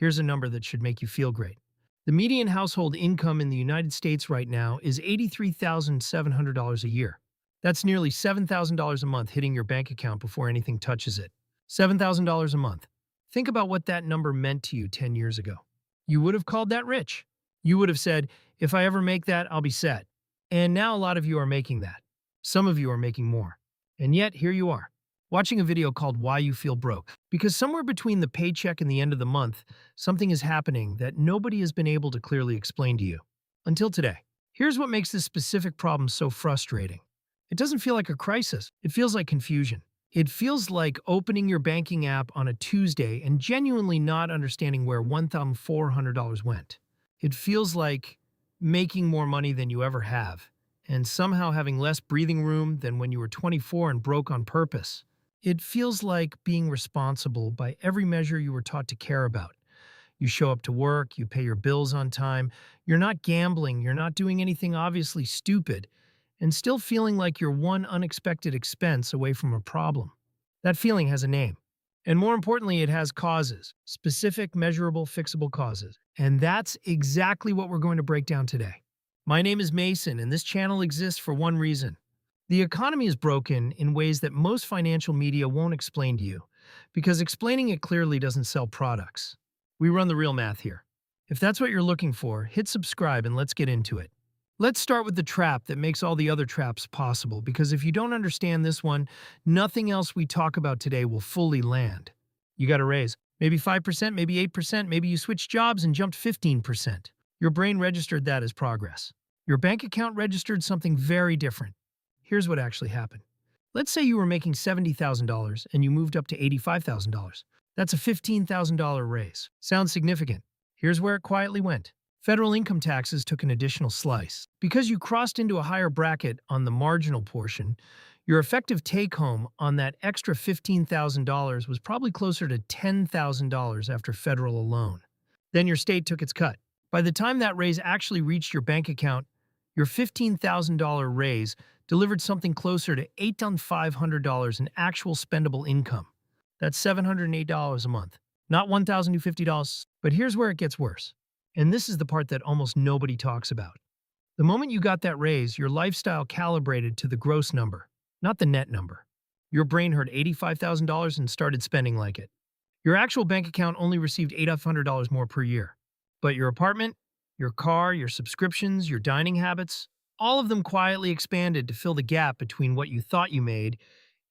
Here's a number that should make you feel great. The median household income in the United States right now is $83,700 a year. That's nearly $7,000 a month hitting your bank account before anything touches it. $7,000 a month. Think about what that number meant to you 10 years ago. You would have called that rich. You would have said, if I ever make that, I'll be set. And now a lot of you are making that. Some of you are making more. And yet, here you are, watching a video called Why You Feel Broke. Because somewhere between the paycheck and the end of the month, something is happening that nobody has been able to clearly explain to you. Until today. Here's what makes this specific problem so frustrating. It doesn't feel like a crisis. It feels like confusion. It feels like opening your banking app on a Tuesday and genuinely not understanding where $1,400 went. It feels like making more money than you ever have, and somehow having less breathing room than when you were 24 and broke on purpose. It feels like being responsible by every measure you were taught to care about. You show up to work, you pay your bills on time, you're not gambling, you're not doing anything obviously stupid, and still feeling like you're one unexpected expense away from a problem. That feeling has a name. And more importantly, it has causes, specific, measurable, fixable causes. And that's exactly what we're going to break down today. My name is Mason, and this channel exists for one reason. The economy is broken in ways that most financial media won't explain to you, because explaining it clearly doesn't sell products. We run the real math here. If that's what you're looking for, hit subscribe and let's get into it. Let's start with the trap that makes all the other traps possible, because if you don't understand this one, nothing else we talk about today will fully land. You got a raise. Maybe 5%, maybe 8%, maybe you switched jobs and jumped 15%. Your brain registered that as progress. Your bank account registered something very different. Here's what actually happened. Let's say you were making $70,000 and you moved up to $85,000. That's a $15,000 raise. Sounds significant. Here's where it quietly went. Federal income taxes took an additional slice. Because you crossed into a higher bracket on the marginal portion, your effective take-home on that extra $15,000 was probably closer to $10,000 after federal alone. Then your state took its cut. By the time that raise actually reached your bank account, your $15,000 raise delivered something closer to $8,500 in actual spendable income. That's $708 a month. Not $1,050, but here's where it gets worse. And this is the part that almost nobody talks about. The moment you got that raise, your lifestyle calibrated to the gross number, not the net number. Your brain heard $85,000 and started spending like it. Your actual bank account only received $800 more per year. But your apartment, your car, your subscriptions, your dining habits, all of them quietly expanded to fill the gap between what you thought you made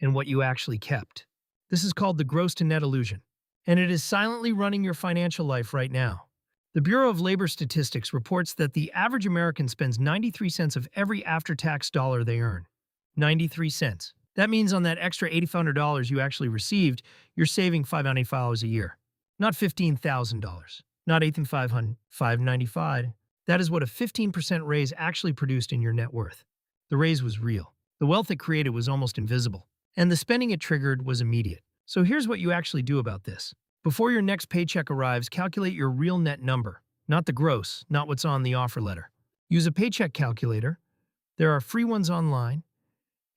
and what you actually kept. This is called the gross to net illusion. And it is silently running your financial life right now. The Bureau of Labor Statistics reports that the average American spends 93 cents of every after-tax dollar they earn. 93 cents. That means on that extra $8,500 you actually received, you're saving $595 a year. Not $15,000. Not $8,500. $595. That is what a 15% raise actually produced in your net worth. The raise was real. The wealth it created was almost invisible. And the spending it triggered was immediate. So here's what you actually do about this. Before your next paycheck arrives, calculate your real net number, not the gross, not what's on the offer letter. Use a paycheck calculator. There are free ones online.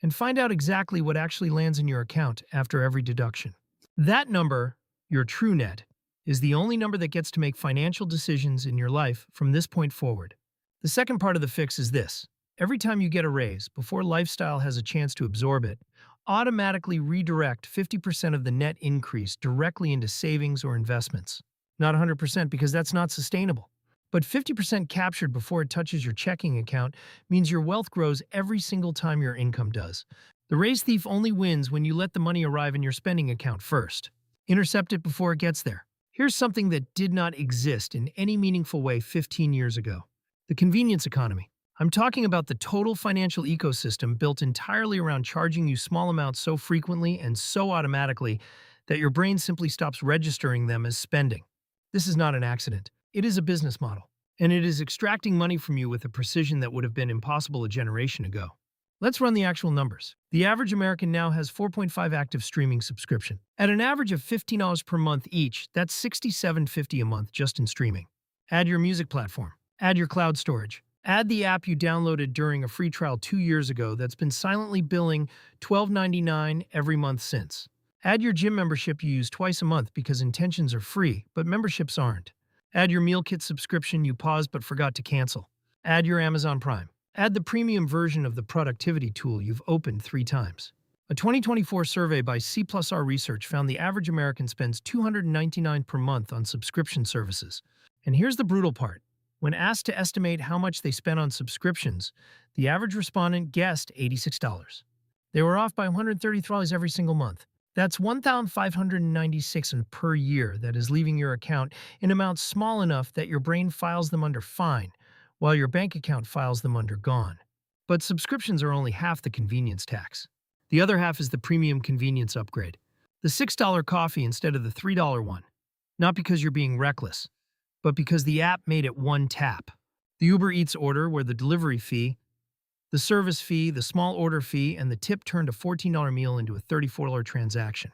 And find out exactly what actually lands in your account after every deduction. That number, your true net, is the only number that gets to make financial decisions in your life from this point forward. The second part of the fix is this. Every time you get a raise, before lifestyle has a chance to absorb it, automatically redirect 50% of the net increase directly into savings or investments. Not 100% because that's not sustainable. But 50% captured before it touches your checking account means your wealth grows every single time your income does. The raise thief only wins when you let the money arrive in your spending account first. Intercept it before it gets there. Here's something that did not exist in any meaningful way 15 years ago. The convenience economy. I'm talking about the total financial ecosystem built entirely around charging you small amounts so frequently and so automatically that your brain simply stops registering them as spending. This is not an accident. It is a business model, and it is extracting money from you with a precision that would have been impossible a generation ago. Let's run the actual numbers. The average American now has 4.5 active streaming subscription. At an average of $15 per month each, that's $67.50 a month just in streaming. Add your music platform. Add your cloud storage. Add the app you downloaded during a free trial 2 years ago that's been silently billing $12.99 every month since. Add your gym membership you use twice a month because intentions are free, but memberships aren't. Add your meal kit subscription you paused but forgot to cancel. Add your Amazon Prime. Add the premium version of the productivity tool you've opened 3 times. A 2024 survey by C+R Research found the average American spends $299 per month on subscription services. And here's the brutal part. When asked to estimate how much they spent on subscriptions, the average respondent guessed $86. They were off by $133 every single month. That's $1,596 per year that is leaving your account in amounts small enough that your brain files them under fine, while your bank account files them under gone. But subscriptions are only half the convenience tax. The other half is the premium convenience upgrade. The $6 coffee instead of the $3 one. Not because you're being reckless, but because the app made it one tap. The Uber Eats order where the delivery fee, the service fee, the small order fee, and the tip turned a $14 meal into a $34 transaction.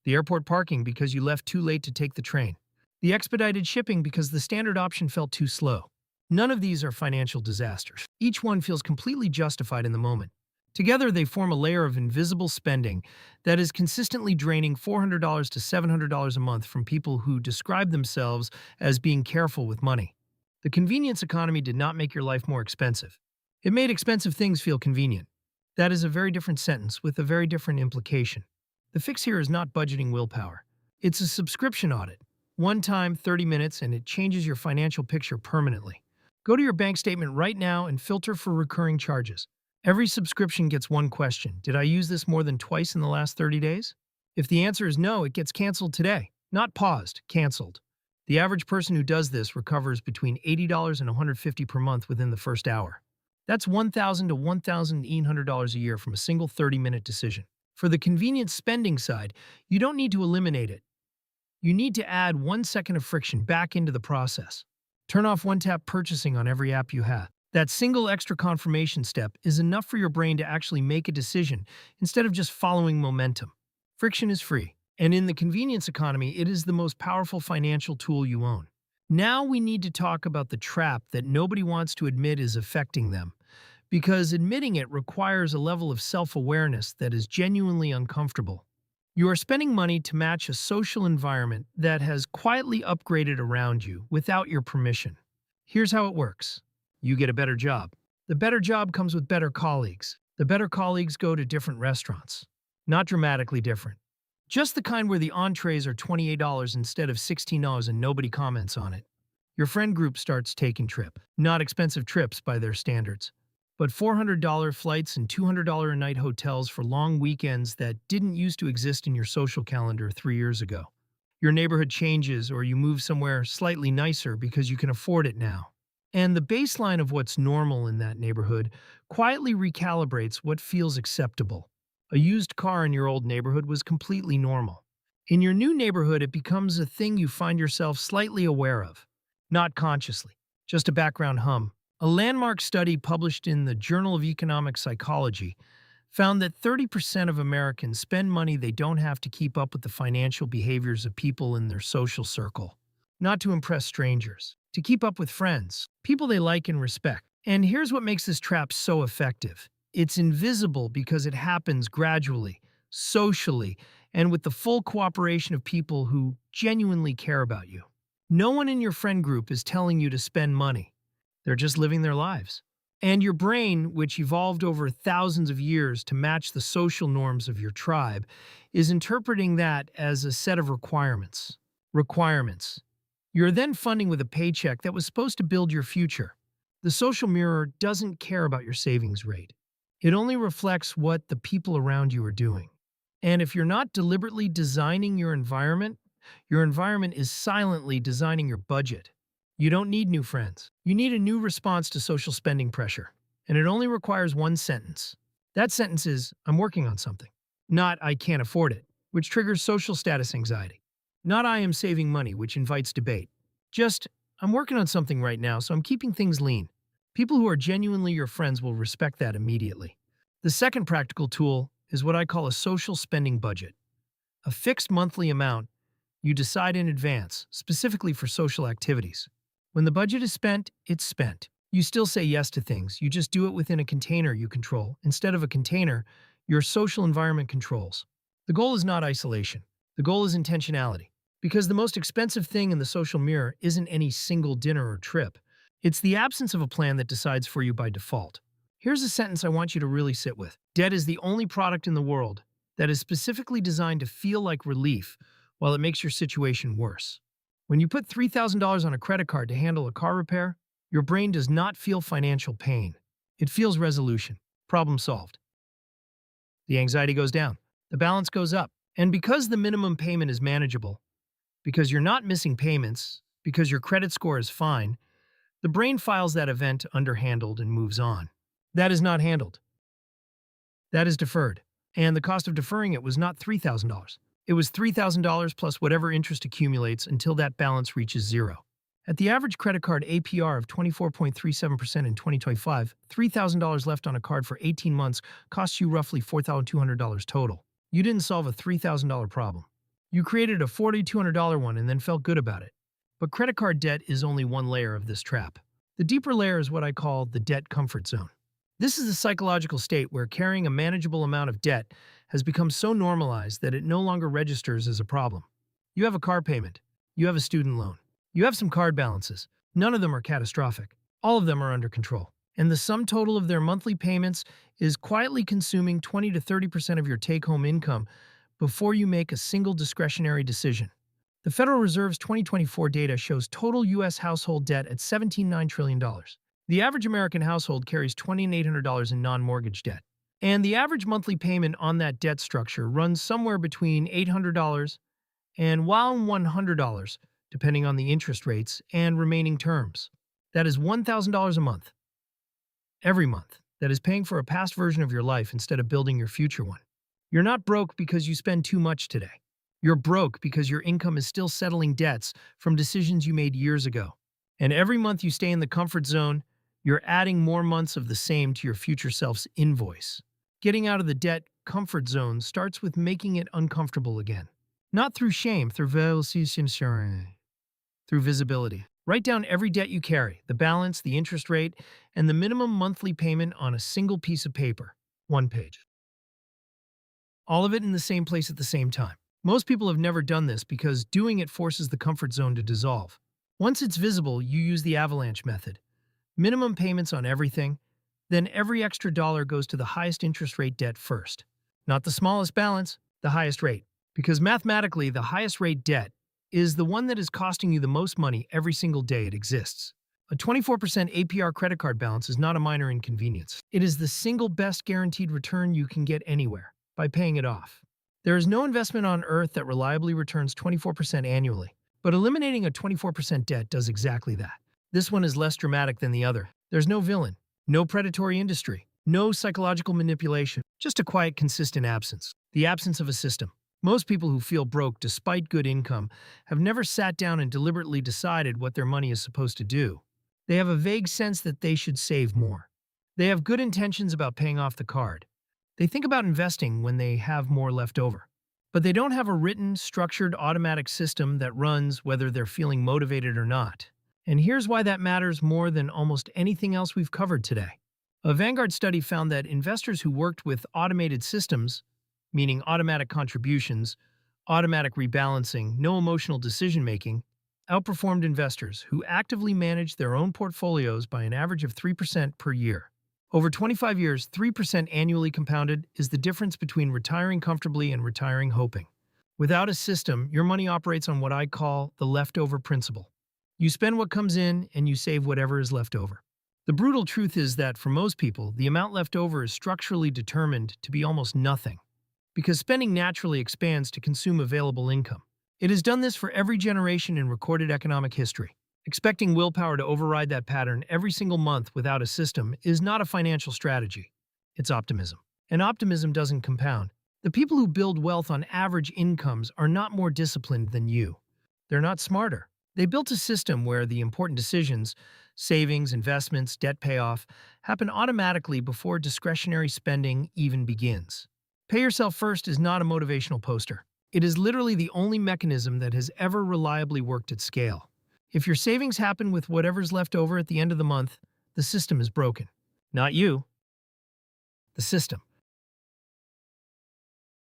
The airport parking because you left too late to take the train. The expedited shipping because the standard option felt too slow. None of these are financial disasters. Each one feels completely justified in the moment. Together, they form a layer of invisible spending that is consistently draining $400 to $700 a month from people who describe themselves as being careful with money. The convenience economy did not make your life more expensive. It made expensive things feel convenient. That is a very different sentence with a very different implication. The fix here is not budgeting willpower. It's a subscription audit. One time, 30 minutes, and it changes your financial picture permanently. Go to your bank statement right now and filter for recurring charges. Every subscription gets one question. Did I use this more than twice in the last 30 days? If the answer is no, it gets canceled today. Not paused, canceled. The average person who does this recovers between $80 and $150 per month within the first hour. That's $1,000 to $1,800 a year from a single 30-minute decision. For the convenience spending side, you don't need to eliminate it. You need to add 1 second of friction back into the process. Turn off one-tap purchasing on every app you have. That single extra confirmation step is enough for your brain to actually make a decision instead of just following momentum. Friction is free, and in the convenience economy, it is the most powerful financial tool you own. Now we need to talk about the trap that nobody wants to admit is affecting them, because admitting it requires a level of self-awareness that is genuinely uncomfortable. You are spending money to match a social environment that has quietly upgraded around you without your permission. Here's how it works. You get a better job. The better job comes with better colleagues. The better colleagues go to different restaurants. Not dramatically different. Just the kind where the entrees are $28 instead of $16 and nobody comments on it. Your friend group starts taking trip. Not expensive trips by their standards, but $400 flights and $200 a night hotels for long weekends that didn't used to exist in your social calendar 3 years ago. Your neighborhood changes or you move somewhere slightly nicer because you can afford it now. And the baseline of what's normal in that neighborhood quietly recalibrates what feels acceptable. A used car in your old neighborhood was completely normal. In your new neighborhood, it becomes a thing you find yourself slightly aware of. Not consciously, just a background hum. A landmark study published in the Journal of Economic Psychology found that 30% of Americans spend money they don't have to keep up with the financial behaviors of people in their social circle. Not to impress strangers, to keep up with friends, people they like and respect. And here's what makes this trap so effective. It's invisible because it happens gradually, socially, and with the full cooperation of people who genuinely care about you. No one in your friend group is telling you to spend money. They're just living their lives. And your brain, which evolved over thousands of years to match the social norms of your tribe, is interpreting that as a set of requirements. Requirements. You're then funding with a paycheck that was supposed to build your future. The social mirror doesn't care about your savings rate. It only reflects what the people around you are doing. And if you're not deliberately designing your environment is silently designing your budget. You don't need new friends. You need a new response to social spending pressure. And it only requires one sentence. That sentence is, I'm working on something. Not, I can't afford it, which triggers social status anxiety. Not, I am saving money, which invites debate. Just, I'm working on something right now, so I'm keeping things lean. People who are genuinely your friends will respect that immediately. The second practical tool is what I call a social spending budget. A fixed monthly amount you decide in advance, specifically for social activities. When the budget is spent, it's spent. You still say yes to things, you just do it within a container you control, instead of a container your social environment controls. The goal is not isolation. The goal is intentionality. Because the most expensive thing in the social mirror isn't any single dinner or trip. It's the absence of a plan that decides for you by default. Here's a sentence I want you to really sit with. Debt is the only product in the world that is specifically designed to feel like relief while it makes your situation worse. When you put $3,000 on a credit card to handle a car repair, your brain does not feel financial pain. It feels resolution. Problem solved. The anxiety goes down. The balance goes up. And because the minimum payment is manageable, because you're not missing payments, because your credit score is fine, the brain files that event underhandled and moves on. That is not handled. That is deferred. And the cost of deferring it was not $3,000. It was $3,000 plus whatever interest accumulates until that balance reaches zero. At the average credit card APR of 24.37% in 2025, $3,000 left on a card for 18 months costs you roughly $4,200 total. You didn't solve a $3,000 problem. You created a $4,200 one and then felt good about it. But credit card debt is only one layer of this trap. The deeper layer is what I call the debt comfort zone. This is a psychological state where carrying a manageable amount of debt has become so normalized that it no longer registers as a problem. You have a car payment. You have a student loan. You have some card balances. None of them are catastrophic. All of them are under control. And the sum total of their monthly payments is quietly consuming 20 to 30% of your take-home income before you make a single discretionary decision. The Federal Reserve's 2024 data shows total U.S. household debt at $17.9 trillion. The average American household carries $2,800 in non-mortgage debt. And the average monthly payment on that debt structure runs somewhere between $800 and $1,100, depending on the interest rates and remaining terms. That is $1,000 a month. Every month. That is paying for a past version of your life instead of building your future one. You're not broke because you spend too much today. You're broke because your income is still settling debts from decisions you made years ago. And every month you stay in the comfort zone, you're adding more months of the same to your future self's invoice. Getting out of the debt comfort zone starts with making it uncomfortable again. Not through shame, through visibility. Write down every debt you carry, the balance, the interest rate, and the minimum monthly payment on a single piece of paper, one page. All of it in the same place at the same time. Most people have never done this because doing it forces the comfort zone to dissolve. Once it's visible, you use the avalanche method. Minimum payments on everything, then every extra dollar goes to the highest interest rate debt first. Not the smallest balance, the highest rate. Because mathematically, the highest rate debt is the one that is costing you the most money every single day it exists. A 24% APR credit card balance is not a minor inconvenience. It is the single best guaranteed return you can get anywhere by paying it off. There is no investment on earth that reliably returns 24% annually, but eliminating a 24% debt does exactly that. This one is less dramatic than the other. There's no villain, no predatory industry, no psychological manipulation, just a quiet, consistent absence. The absence of a system. Most people who feel broke despite good income have never sat down and deliberately decided what their money is supposed to do. They have a vague sense that they should save more. They have good intentions about paying off the card. They think about investing when they have more left over. But they don't have a written, structured, automatic system that runs whether they're feeling motivated or not. And here's why that matters more than almost anything else we've covered today. A Vanguard study found that investors who worked with automated systems, meaning automatic contributions, automatic rebalancing, no emotional decision-making, outperformed investors who actively managed their own portfolios by an average of 3% per year. Over 25 years, 3% annually compounded is the difference between retiring comfortably and retiring hoping. Without a system, your money operates on what I call the leftover principle. You spend what comes in and you save whatever is left over. The brutal truth is that for most people, the amount left over is structurally determined to be almost nothing, because spending naturally expands to consume available income. It has done this for every generation in recorded economic history. Expecting willpower to override that pattern every single month without a system is not a financial strategy. It's optimism. And optimism doesn't compound. The people who build wealth on average incomes are not more disciplined than you. They're not smarter. They built a system where the important decisions, savings, investments, debt payoff, happen automatically before discretionary spending even begins. Pay yourself first is not a motivational poster. It is literally the only mechanism that has ever reliably worked at scale. If your savings happen with whatever's left over at the end of the month, the system is broken. Not you. The system.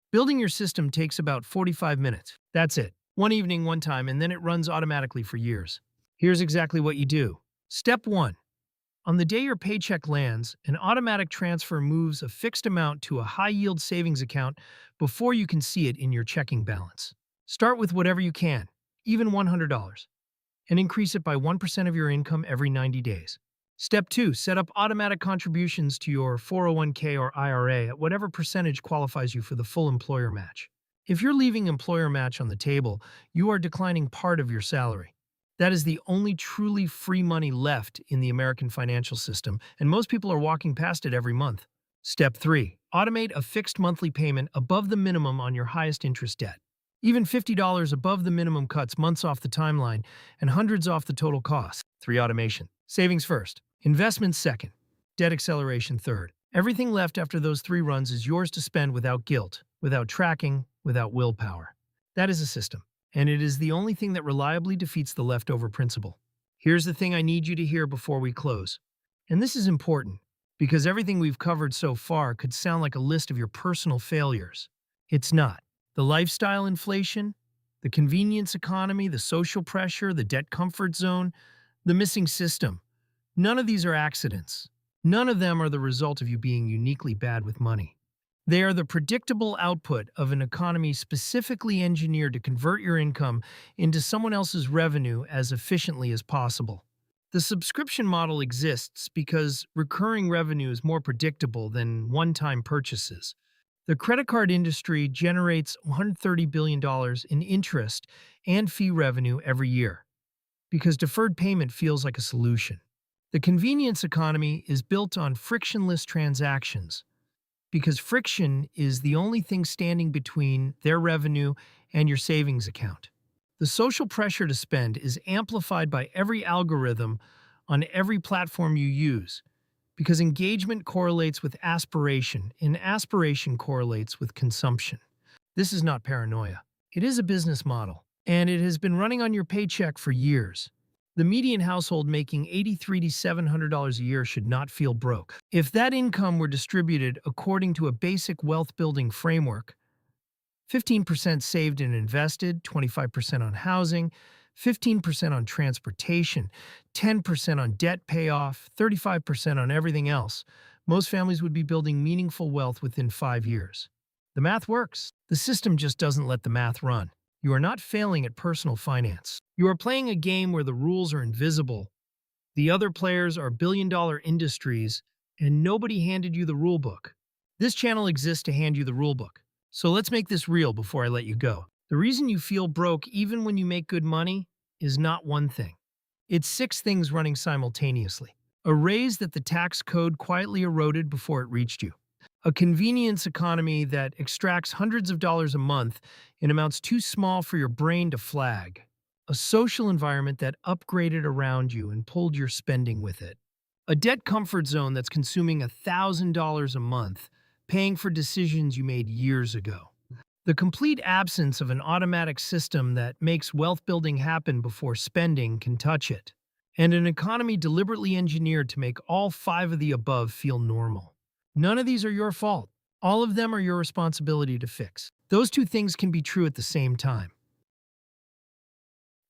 Building your system takes about 45 minutes. That's it. One evening, one time, and then it runs automatically for years. Here's exactly what you do. Step 1. On the day your paycheck lands, an automatic transfer moves a fixed amount to a high-yield savings account before you can see it in your checking balance. Start with whatever you can, even $100, and increase it by 1% of your income every 90 days. Step 2. Set up automatic contributions to your 401k or IRA at whatever percentage qualifies you for the full employer match. If you're leaving employer match on the table, you are declining part of your salary. That is the only truly free money left in the American financial system, and most people are walking past it every month. Step 3. Automate a fixed monthly payment above the minimum on your highest interest debt. Even $50 above the minimum cuts months off the timeline and hundreds off the total cost. 3. Automation. Savings first. Investments second. Debt acceleration third. Everything left after those 3 runs is yours to spend without guilt, without tracking, without willpower. That is a system, and it is the only thing that reliably defeats the leftover principle. Here's the thing I need you to hear before we close. And this is important, because everything we've covered so far could sound like a list of your personal failures. It's not. The lifestyle inflation, the convenience economy, the social pressure, the debt comfort zone, the missing system. None of these are accidents. None of them are the result of you being uniquely bad with money. They are the predictable output of an economy specifically engineered to convert your income into someone else's revenue as efficiently as possible. The subscription model exists because recurring revenue is more predictable than one-time purchases. The credit card industry generates $130 billion in interest and fee revenue every year because deferred payment feels like a solution. The convenience economy is built on frictionless transactions because friction is the only thing standing between their revenue and your savings account. The social pressure to spend is amplified by every algorithm on every platform you use because engagement correlates with aspiration, and aspiration correlates with consumption. This is not paranoia. It is a business model, and it has been running on your paycheck for years. The median household making $8,300 to $700 a year should not feel broke. If that income were distributed according to a basic wealth-building framework, 15% saved and invested, 25% on housing, 15% on transportation, 10% on debt payoff, 35% on everything else, most families would be building meaningful wealth within 5 years. The math works. The system just doesn't let the math run. You are not failing at personal finance. You are playing a game where the rules are invisible. The other players are billion-dollar industries, and nobody handed you the rulebook. This channel exists to hand you the rulebook. So let's make this real before I let you go. The reason you feel broke even when you make good money is not one thing. It's 6 things running simultaneously. A raise that the tax code quietly eroded before it reached you. A convenience economy that extracts hundreds of dollars a month in amounts too small for your brain to flag. A social environment that upgraded around you and pulled your spending with it. A debt comfort zone that's consuming $1,000 a month, paying for decisions you made years ago. The complete absence of an automatic system that makes wealth building happen before spending can touch it. And an economy deliberately engineered to make all 5 of the above feel normal. None of these are your fault. All of them are your responsibility to fix. Those 2 things can be true at the same time.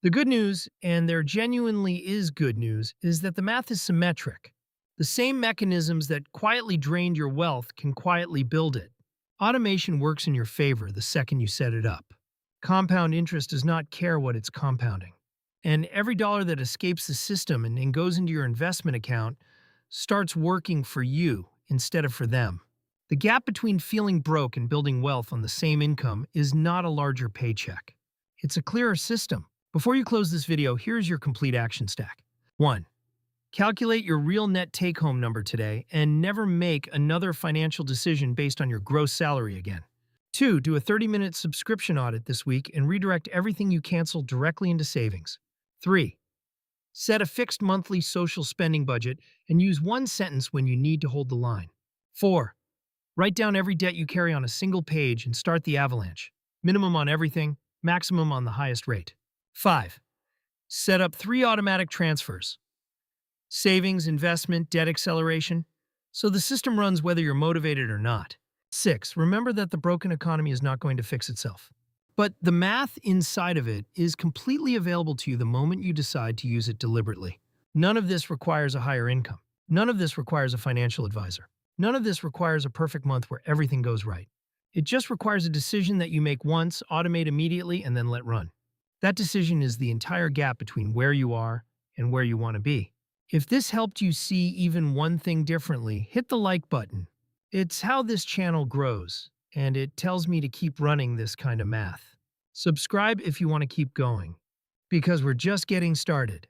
The good news, and there genuinely is good news, is that the math is symmetric. The same mechanisms that quietly drained your wealth can quietly build it. Automation works in your favor the second you set it up. Compound interest does not care what it's compounding. And every dollar that escapes the system and goes into your investment account starts working for you instead of for them. The gap between feeling broke and building wealth on the same income is not a larger paycheck. It's a clearer system. Before you close this video, here's your complete action stack. 1. Calculate your real net take-home number today and never make another financial decision based on your gross salary again. 2. Do a 30-minute subscription audit this week and redirect everything you canceled directly into savings. 3. Set a fixed monthly social spending budget and use one sentence when you need to hold the line. 4. Write down every debt you carry on a single page and start the avalanche. Minimum on everything, maximum on the highest rate. 5. Set up 3 automatic transfers. Savings, investment, debt acceleration. So the system runs whether you're motivated or not. 6. Remember that the broken economy is not going to fix itself. But the math inside of it is completely available to you the moment you decide to use it deliberately. None of this requires a higher income. None of this requires a financial advisor. None of this requires a perfect month where everything goes right. It just requires a decision that you make once, automate immediately, and then let run. That decision is the entire gap between where you are and where you want to be. If this helped you see even one thing differently, hit the like button. It's how this channel grows, and it tells me to keep running this kind of math. Subscribe if you want to keep going, because we're just getting started.